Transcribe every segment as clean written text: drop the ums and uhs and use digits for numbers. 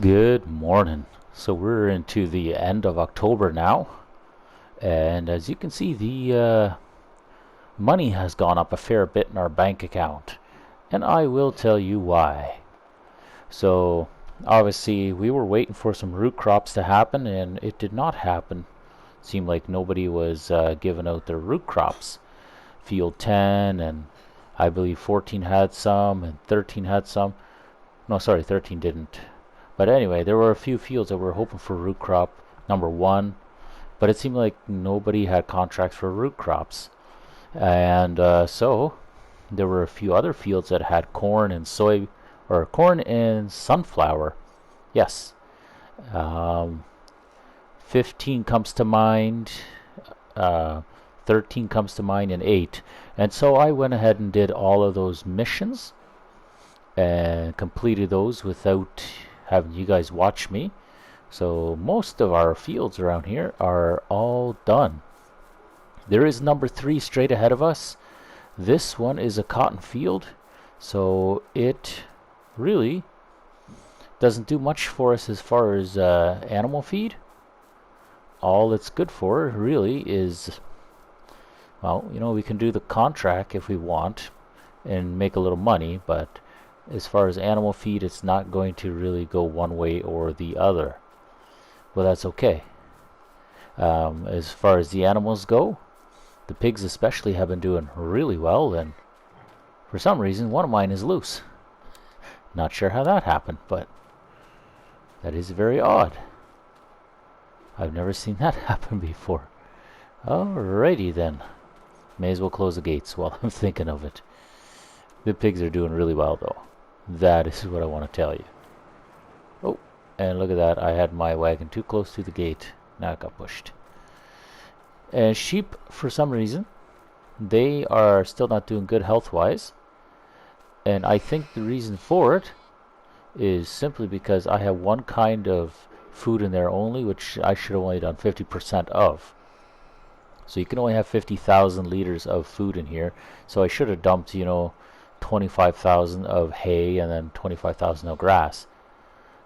Good morning. So we're into the end of October now, and as you can see, the money has gone up a fair bit in our bank account, and I will tell you why. So obviously, we were waiting for some root crops to happen, and it did not happen. Seemed like nobody was giving out their root crops. Field 10 and I believe 14 had some, and 13 had some. No, sorry, 13 didn't. But anyway, there were a few fields that were hoping for root crop number 1, but it seemed like nobody had contracts for root crops. And so there were a few other fields that had corn and soy, or corn and sunflower. Yes. 15 comes to mind, 13 comes to mind, and 8. And so I went ahead and did all of those missions and completed those without having you guys watch me. So most of our fields around here are all done. There is number 3 straight ahead of us. This one is a cotton field, so it really doesn't do much for us as far as animal feed. All it's good for really is, well, we can do the contract if we want and make a little money, but as far as animal feed, it's not going to really go one way or the other. But that's okay. As far as the animals go, the pigs especially have been doing really well, and for some reason one of mine is loose. Not sure how that happened, but that is very odd. I've never seen that happen before. Alrighty then. May as well close the gates while I'm thinking of it. The pigs are doing really well though. That is what I want to tell you. Oh, and look at that. I had my wagon too close to the gate. Now it got pushed. And sheep, for some reason, they are still not doing good health-wise. And I think the reason for it is simply because I have one kind of food in there only, which I should have only done 50% of. So you can only have 50,000 liters of food in here. So I should have dumped, 25,000 of hay and then 25,000 of grass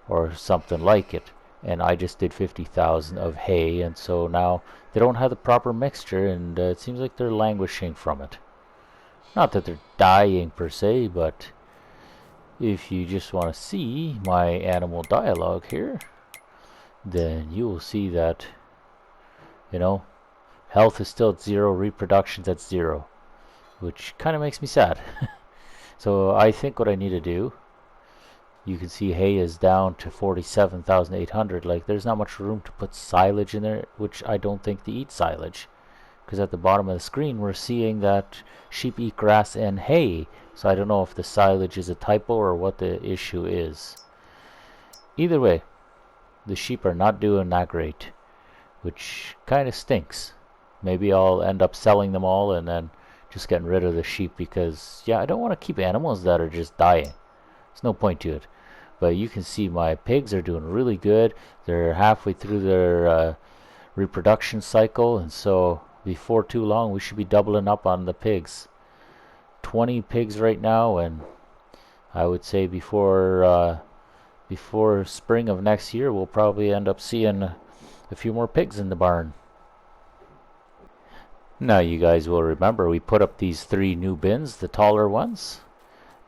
or something like it. And I just did 50,000 of hay, and so now they don't have the proper mixture, and it seems like they're languishing from it. Not that they're dying per se, but if you just want to see my animal dialogue here, then you will see that, health is still at 0, reproduction's at 0, which kind of makes me sad. So I think what I need to do, you can see hay is down to 47,800. Like, there's not much room to put silage in there, which I don't think they eat silage, because at the bottom of the screen we're seeing that sheep eat grass and hay. So I don't know if the silage is a typo or what the issue is. Either way, the sheep are not doing that great, which kind of stinks. Maybe I'll end up selling them all and then just getting rid of the sheep, because I don't want to keep animals that are just dying. There's no point to it. But you can see my pigs are doing really good. They're halfway through their reproduction cycle, and so before too long we should be doubling up on the pigs. 20 pigs right now, and I would say before spring of next year we'll probably end up seeing a few more pigs in the barn. Now you guys will remember we put up these 3 new bins, the taller ones,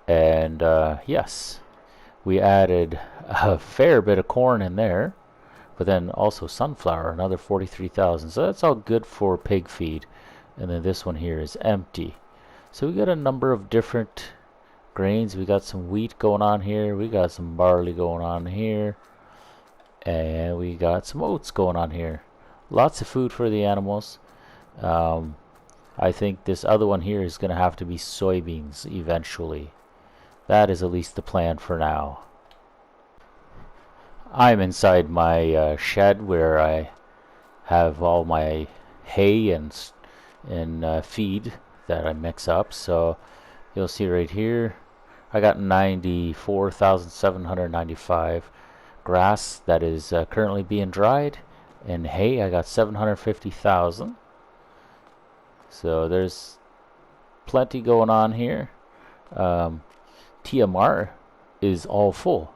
and yes, we added a fair bit of corn in there, but then also sunflower, another 43,000. So that's all good for pig feed. And then this one here is empty. So we got a number of different grains. We got some wheat going on here. We got some barley going on here. And we got some oats going on here. Lots of food for the animals. I think this other one here is going to have to be soybeans eventually. That is at least the plan for now. I'm inside my shed where I have all my hay and feed that I mix up. So you'll see right here I got 94,795 grass that is currently being dried, and hay I got 750,000. So there's plenty going on here. TMR is all full,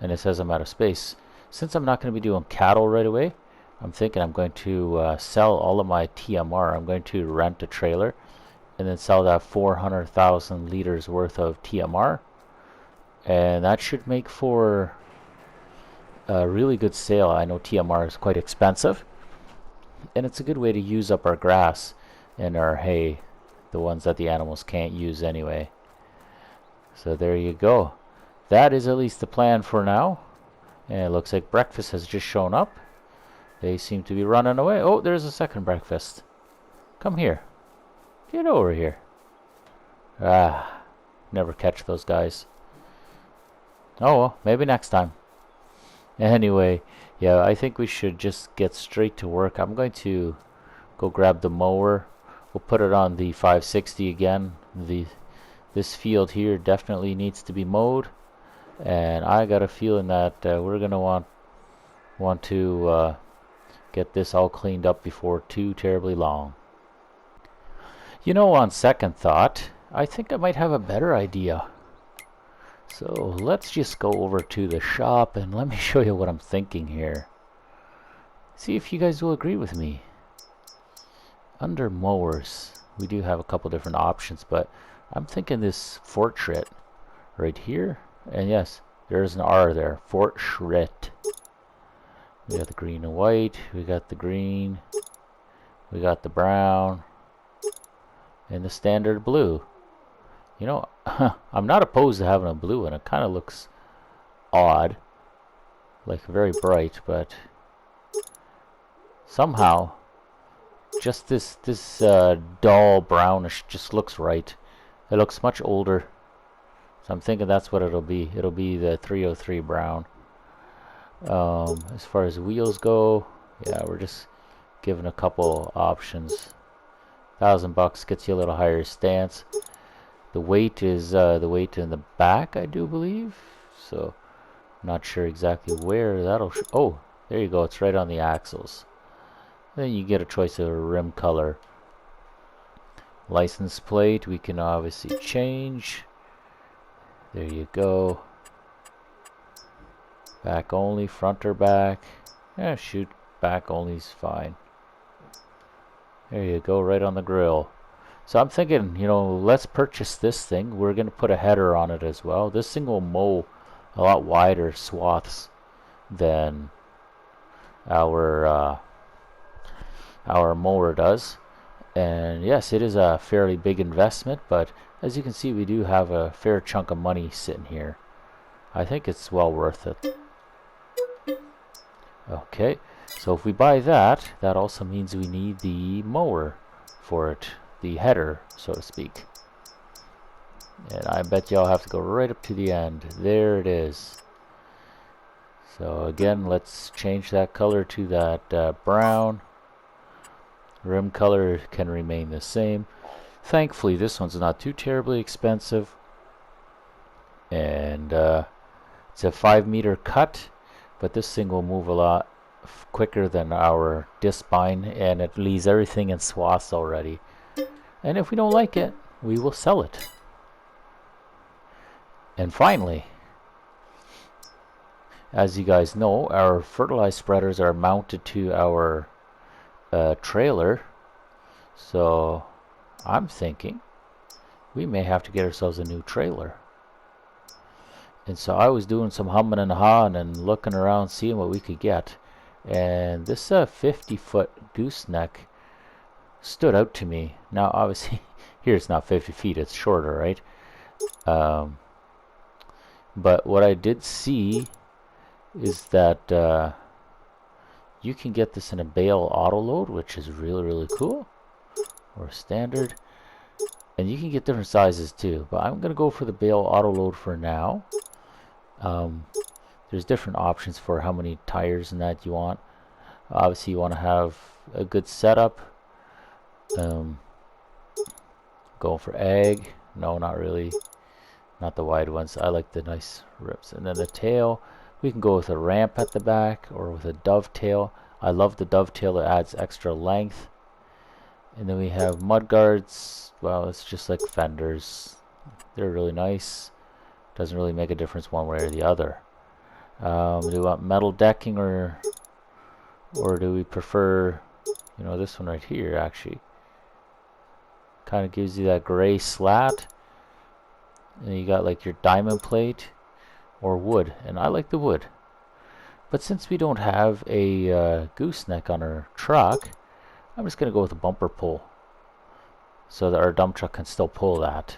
and it says I'm out of space. Since I'm not going to be doing cattle right away, I'm thinking I'm going to sell all of my TMR. I'm going to rent a trailer and then sell that 400,000 liters worth of TMR, and that should make for a really good sale. I know TMR is quite expensive, and it's a good way to use up our grass and our hay, the ones that the animals can't use anyway. So there you go. That is at least the plan for now. And it looks like breakfast has just shown up. They seem to be running away. Oh, there's a second breakfast. Come here. Get over here. Ah, never catch those guys. Oh well, maybe next time. Anyway, yeah, I think we should just get straight to work. I'm going to go grab the mower. We'll put it on the 560 again. This field here definitely needs to be mowed, and I got a feeling that we're gonna want to get this all cleaned up before too terribly long. You know, on second thought, I think I might have a better idea. So let's just go over to the shop and let me show you what I'm thinking here. See if you guys will agree with me. Under mowers, we do have a couple different options, but I'm thinking this Fortschritt right here, and yes, there's an R there, Fortschritt. We got the green and white, we got the green, we got the brown, and the standard blue. You know, I'm not opposed to having a blue one. It kind of looks odd, like very bright, but somehow just this dull brownish just looks right. It looks much older, so I'm thinking that's what it'll be. It'll be the 303 brown. As far as wheels go, yeah, we're just given a couple options. $1,000 gets you a little higher stance. The weight is the weight in the back, I do believe. So I'm not sure exactly where that'll. Oh, there you go. It's right on the axles. Then you get a choice of a rim color. License plate we can obviously change. There you go. Back only, front or back. Yeah, shoot, back only is fine. There you go, right on the grill. So I'm thinking, you know, let's purchase this thing. We're going to put a header on it as well. This thing will mow a lot wider swaths than our mower does. And yes, it is a fairly big investment, but as you can see, we do have a fair chunk of money sitting here. I think it's well worth it. Okay, so if we buy that, that also means we need the mower for it. The header, so to speak. And I bet y'all have to go right up to the end. There it is. So again, let's change that color to that brown. Rim color can remain the same. Thankfully, this one's not too terribly expensive. And it's a 5-meter cut, but this thing will move a lot quicker than our disc bind, and it leaves everything in swaths already. And if we don't like it, we will sell it. And finally, as you guys know, our fertilizer spreaders are mounted to our trailer. So I'm thinking we may have to get ourselves a new trailer. And so I was doing some humming and hawing and looking around, seeing what we could get. And this 50-foot gooseneck stood out to me. Now obviously here it's not 50 feet, it's shorter, right? But what I did see is that you can get this in a Bale auto load, which is really cool, or standard, and you can get different sizes too, but I'm gonna go for the Bale auto load for now. There's different options for how many tires and that you want. Obviously you want to have a good setup. Going for egg. No, not really. Not the wide ones. I like the nice rips. And then the tail, we can go with a ramp at the back or with a dovetail. I love the dovetail. It adds extra length. And then we have mud guards. Well, it's just like fenders. They're really nice. Doesn't really make a difference one way or the other. Do we want metal decking or do we prefer, you know, this one right here actually? Kind of gives you that gray slat. And you got like your diamond plate or wood, and I like the wood. But since we don't have a gooseneck on our truck, I'm just going to go with a bumper pull so that our dump truck can still pull that.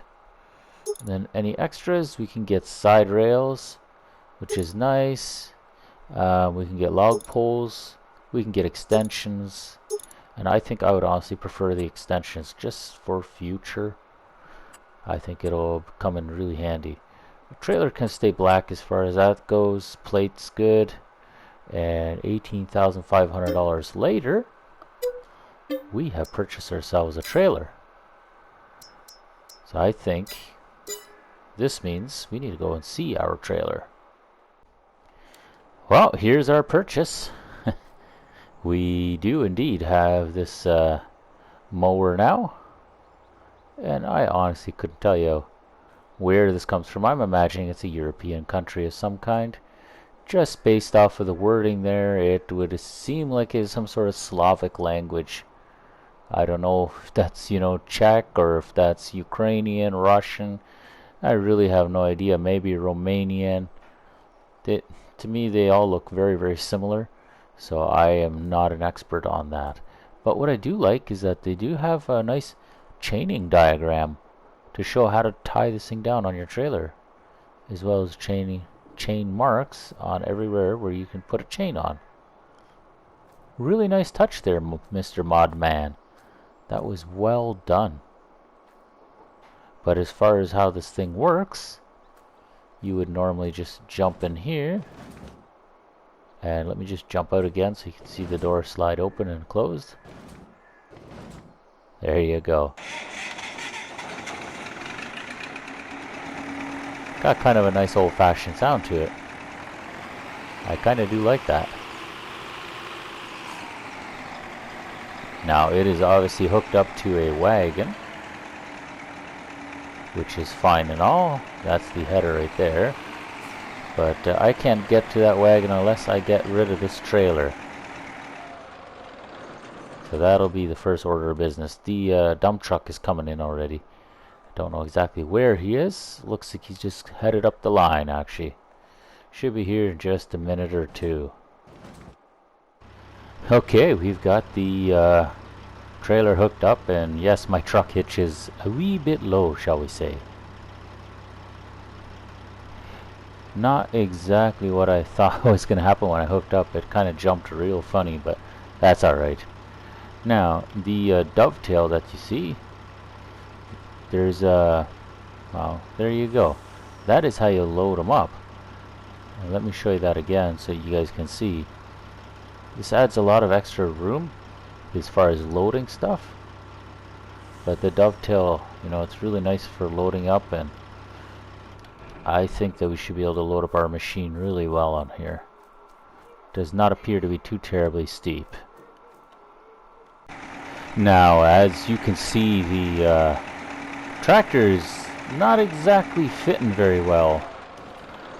And then any extras, we can get side rails, which is nice. We can get log poles, we can get extensions, and I think I would honestly prefer the extensions just for future. I think it'll come in really handy. The trailer can stay black as far as that goes. Plate's good. And $18,500 later, we have purchased ourselves a trailer. So I think this means we need to go and see our trailer. Well, here's our purchase. We do indeed have this mower now. And I honestly couldn't tell you where this comes from. I'm imagining it's a European country of some kind. Just based off of the wording there, it would seem like it's some sort of Slavic language. I don't know if that's, you know, Czech or if that's Ukrainian, Russian. I really have no idea. Maybe Romanian. To me, they all look very, very similar. So I am not an expert on that. But what I do like is that they do have a nice chaining diagram to show how to tie this thing down on your trailer, as well as chain marks on everywhere where you can put a chain on. Really nice touch there, Mr. Mod Man. That was well done. But as far as how this thing works, you would normally just jump in here, and let me just jump out again so you can see the door slide open and closed. There you go. Got kind of a nice old-fashioned sound to it. I kind of do like that. Now it is obviously hooked up to a wagon, which is fine and all. That's the header right there. But I can't get to that wagon unless I get rid of this trailer. So that'll be the first order of business. The dump truck is coming in already. Don't know exactly where he is. Looks like he's just headed up the line actually. Should be here in just a minute or two. Okay, we've got the trailer hooked up, and yes, my truck hitch is a wee bit low, shall we say. Not exactly what I thought was going to happen when I hooked up. It kind of jumped real funny, but that's alright. Now, the dovetail that you see, there's a, well, there you go. That is how you load them up. And let me show you that again so you guys can see. This adds a lot of extra room as far as loading stuff. But the dovetail, you know, it's really nice for loading up, and I think that we should be able to load up our machine really well on here. Does not appear to be too terribly steep. Now, as you can see, the tractor is not exactly fitting very well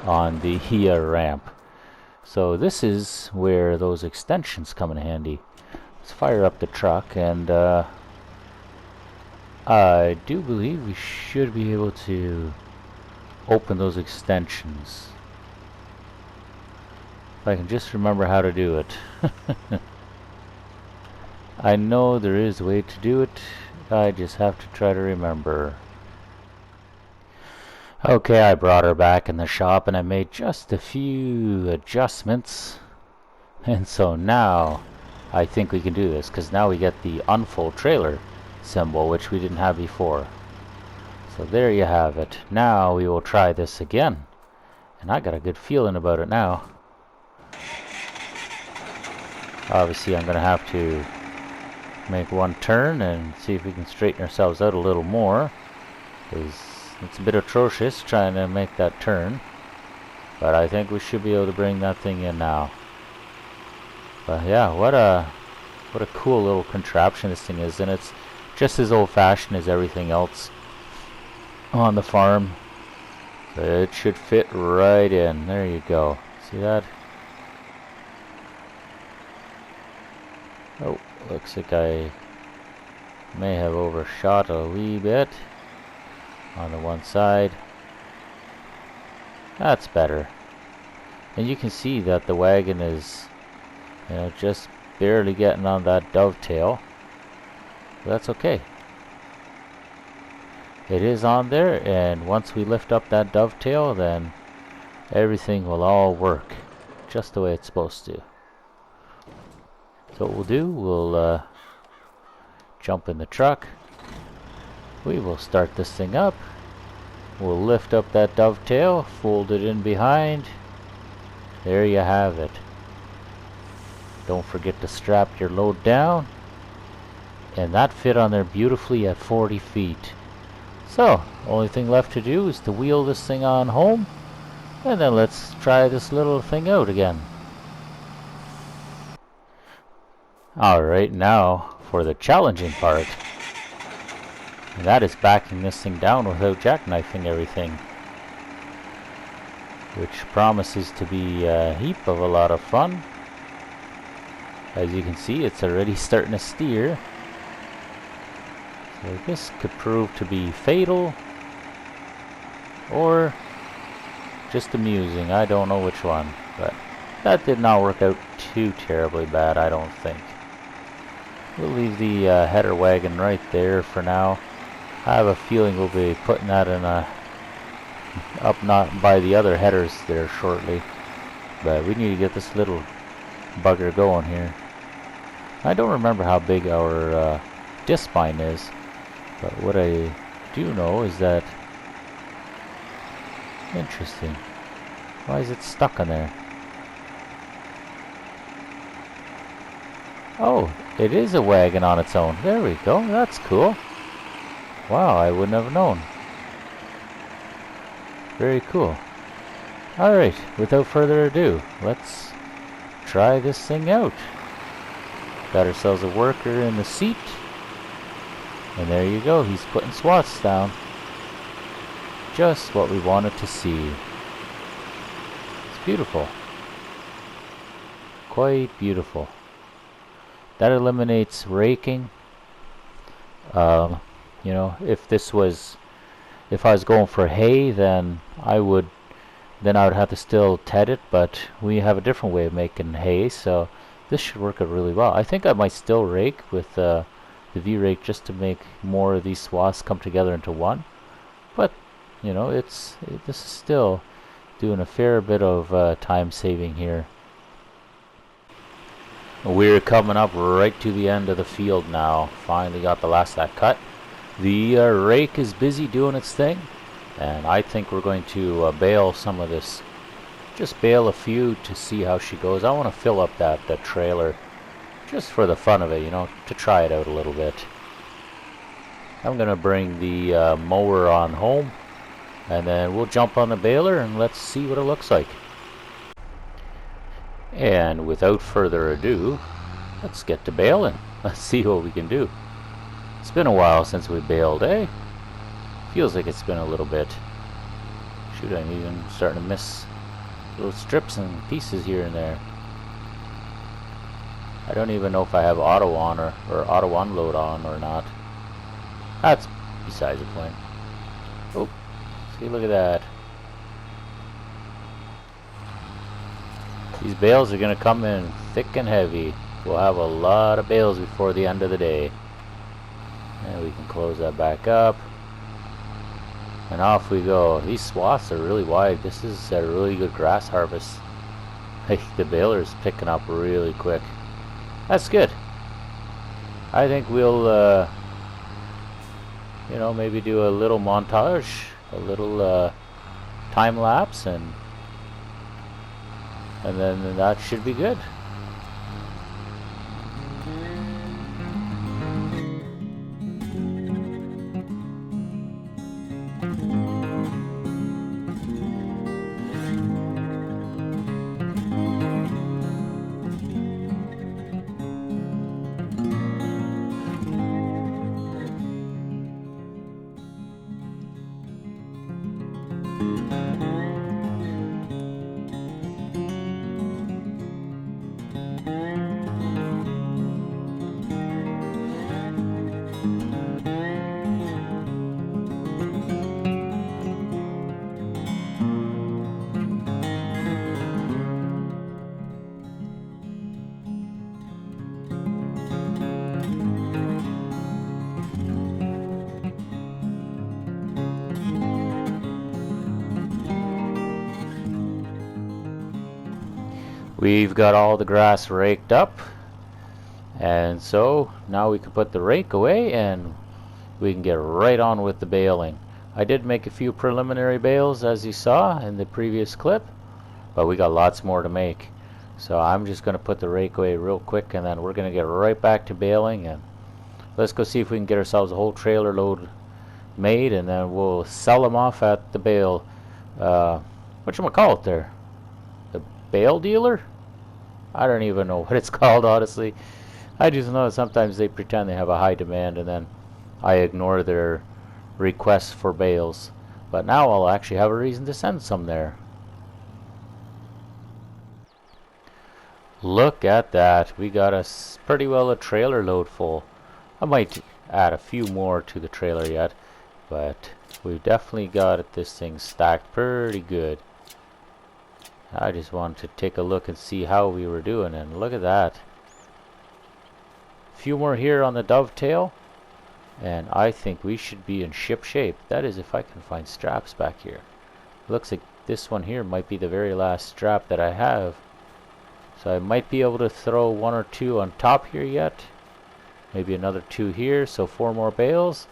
on the ramp. So this is where those extensions come in handy. Let's fire up the truck, and I do believe we should be able to open those extensions. If I can just remember how to do it. I know there is a way to do it. I just have to try to remember. Okay, I brought her back in the shop and I made just a few adjustments. And so now I think we can do this, because now we get the unfold trailer symbol, which we didn't have before. So there you have it. Now we will try this again. And I got a good feeling about it now. Obviously I'm going to have to make one turn and see if we can straighten ourselves out a little more, because it's a bit atrocious trying to make that turn. But I think we should be able to bring that thing in now. But yeah, what a cool little contraption this thing is, and it's just as old-fashioned as everything else on the farm. So it should fit right in. There you go. See that? Oh, looks like I may have overshot a wee bit on the one side. That's better. And you can see that the wagon is, just barely getting on that dovetail. But that's okay. It is on there, and once we lift up that dovetail, then everything will all work just the way it's supposed to. So what we'll do, we'll jump in the truck. We will start this thing up. We'll lift up that dovetail, fold it in behind. There you have it. Don't forget to strap your load down. And that fit on there beautifully at 40 feet. So, only thing left to do is to wheel this thing on home. And then let's try this little thing out again. Alright, now for the challenging part. And that is backing this thing down without jackknifing everything. Which promises to be a heap of a lot of fun. As you can see, it's already starting to steer. So this could prove to be fatal. Or just amusing. I don't know which one. But that did not work out too terribly bad, I don't think. We'll leave the header wagon right there for now. I have a feeling we'll be putting that in a up not by the other headers there shortly. But we need to get this little bugger going here. I don't remember how big our disc spine is, but what I do know is that... Interesting. Why is it stuck on there? Oh, it is a wagon on its own. There we go. That's cool. Wow, I wouldn't have known. Very cool. Alright, without further ado, let's try this thing out. Got ourselves a worker in the seat. And there you go, he's putting swaths down. Just what we wanted to see. It's beautiful. Quite beautiful. That eliminates raking. If I was going for hay, then I would have to still ted it, but we have a different way of making hay, so this should work out really well. I think I might still rake with the V-rake just to make more of these swaths come together into one. But this is still doing a fair bit of time saving here. We're coming up right to the end of the field now. Finally got the last of that cut. The rake is busy doing its thing, and I think we're going to bale some of this. Just bale a few to see how she goes. I want to fill up that trailer just for the fun of it, to try it out a little bit. I'm going to bring the mower on home, and then we'll jump on the baler and let's see what it looks like. And without further ado, let's get to baling. Let's see what we can do. It's been a while since we baled, eh? Feels like it's been a little bit. Shoot, I'm even starting to miss little strips and pieces here and there. I don't even know if I have auto on or auto unload on or not. That's besides the point. Oh, see, look at that. These bales are going to come in thick and heavy. We'll have a lot of bales before the end of the day. And we can close that back up. And off we go. These swaths are really wide. This is a really good grass harvest. The baler's picking up really quick. That's good. I think we'll, maybe do a little montage, a little time lapse, and then that should be good. We've got all the grass raked up, and so now we can put the rake away and we can get right on with the baling. I did make a few preliminary bales, as you saw in the previous clip, but we got lots more to make. So I'm just going to put the rake away real quick, and then we're going to get right back to baling, and let's go see if we can get ourselves a whole trailer load made, and then we'll sell them off at the bale, whatchamacallit there? The bale dealer? I don't even know what it's called, honestly. I just know that sometimes they pretend they have a high demand, and then I ignore their requests for bales. But now I'll actually have a reason to send some there. Look at that. We got pretty well a trailer load full. I might add a few more to the trailer yet, but we've definitely got this thing stacked pretty good. I just wanted to take a look and see how we were doing, and look at that. A few more here on the dovetail, and I think we should be in ship shape. That is, if I can find straps back here. Looks like this one here might be the very last strap that I have. So I might be able to throw one or two on top here yet. Maybe another two here, so 4 more bales.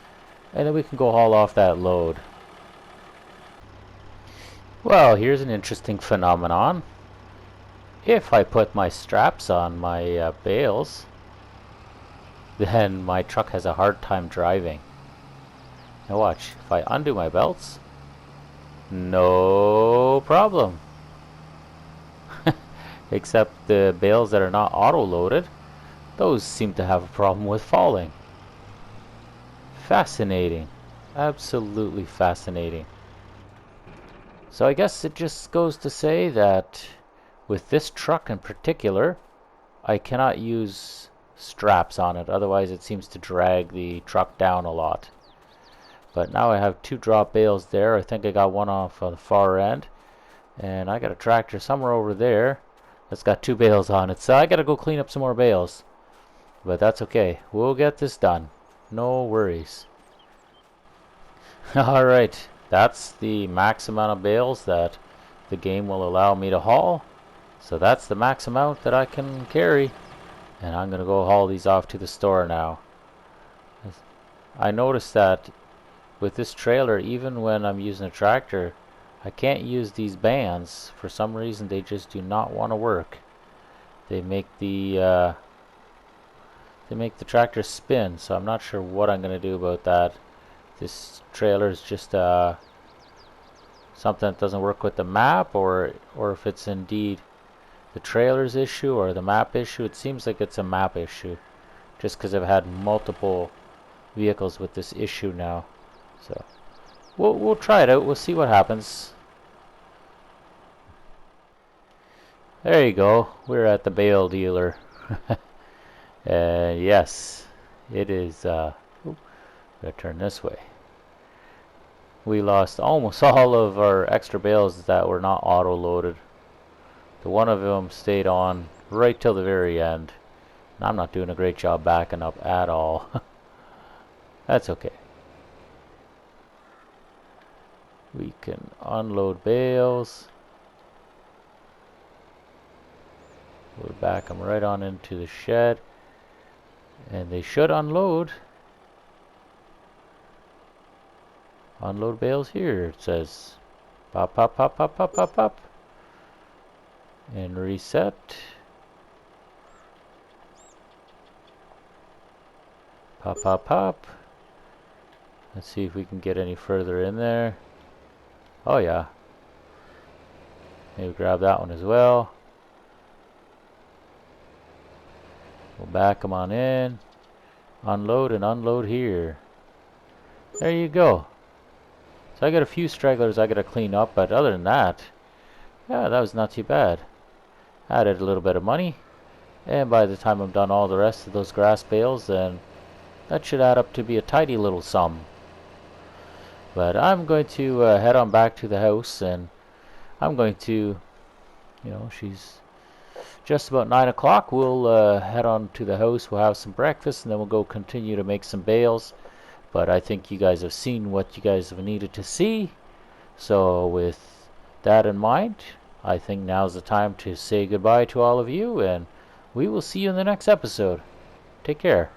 And then we can go haul off that load. Well, here's an interesting phenomenon. If I put my straps on my bales, then my truck has a hard time driving. Now watch, if I undo my belts, no problem. Except the bales that are not auto-loaded, those seem to have a problem with falling. Fascinating. Absolutely fascinating. So I guess it just goes to say that with this truck in particular, I cannot use straps on it, otherwise it seems to drag the truck down a lot. But now I have 2 drop bales there. I think I got one off on the far end, and I got a tractor somewhere over there that's got 2 bales on it, so I gotta go clean up some more bales. But that's okay, we'll get this done, no worries. Alright, that's the max amount of bales that the game will allow me to haul. So that's the max amount that I can carry, and I'm gonna go haul these off to the store now. I noticed that with this trailer, even when I'm using a tractor, I can't use these bands. For some reason they just do not want to work. They make the tractor spin, so I'm not sure what I'm gonna do about that. This trailer is just something that doesn't work with the map, or if it's indeed the trailer's issue or the map issue. It seems like it's a map issue, just because I've had multiple vehicles with this issue now. So we'll try it out. We'll see what happens. There you go. We're at the bale dealer. Yes, it is. Gotta turn this way. We lost almost all of our extra bales that were not auto-loaded. The one of them stayed on right till the very end. And I'm not doing a great job backing up at all. That's okay. We can unload bales. We'll back them right on into the shed. And they should unload. Unload bales here, it says. Pop, pop, pop, pop, pop, pop, pop. And reset. Pop, pop, pop. Let's see if we can get any further in there. Oh yeah. Maybe grab that one as well. We'll back them on in. Unload and unload here. There you go. So I got a few stragglers I gotta clean up, but other than that, yeah, that was not too bad. Added a little bit of money, and by the time I'm done all the rest of those grass bales, then that should add up to be a tidy little sum. But I'm going to head on back to the house, and I'm going to, she's just about 9 o'clock. We'll head on to the house, we'll have some breakfast, and then we'll go continue to make some bales. But I think you guys have seen what you guys have needed to see. So with that in mind, I think now's the time to say goodbye to all of you, and we will see you in the next episode. Take care.